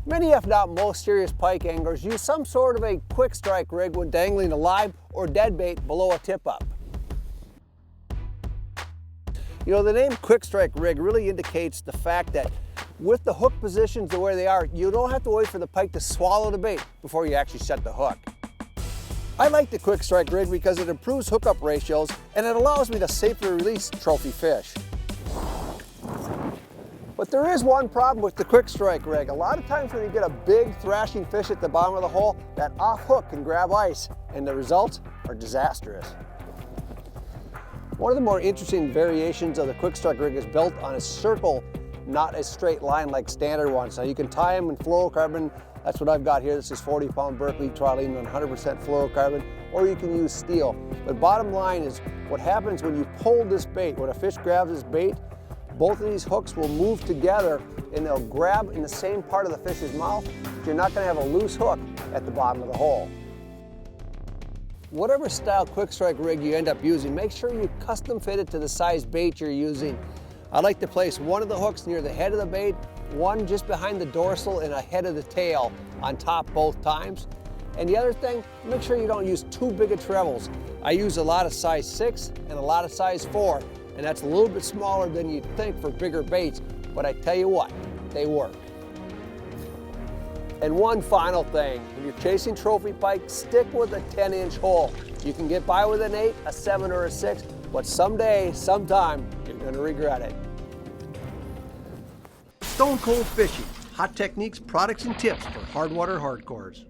Many, if not most, serious pike anglers use some sort of a quick strike rig when dangling a live or dead bait below a tip-up. You know, the name quick strike rig really indicates the fact that with the hook positions the way they are, you don't have to wait for the pike to swallow the bait before you actually set the hook. I like the quick strike rig because it improves hookup ratios and it allows me to safely release trophy fish. But there is one problem with the quick strike rig. A lot of times when you get a big thrashing fish at the bottom of the hole, that off hook can grab ice and the results are disastrous. One of the more interesting variations of the quick strike rig is built on a circle, not a straight line like standard ones. Now you can tie them in fluorocarbon. That's what I've got here. This is 40-pound Berkley Trilene 100% fluorocarbon, or you can use steel. But bottom line is what happens when you pull this bait, when a fish grabs this bait, both of these hooks will move together and they'll grab in the same part of the fish's mouth. You're not going to have a loose hook at the bottom of the hole. Whatever style quick strike rig you end up using, make sure you custom fit it to the size bait you're using. I like to place one of the hooks near the head of the bait, one just behind the dorsal and ahead of the tail on top both times. And the other thing, make sure you don't use too big of trebles. I use a lot of size 6 and a lot of size 4. And that's a little bit smaller than you'd think for bigger baits, but I tell you what, they work. And one final thing, when you're chasing trophy pike, stick with a 10-inch hole. You can get by with an 8, a 7, or a 6, but someday, sometime, you're gonna regret it. Stone Cold Fishing, hot techniques, products, and tips for hardwater hardcores.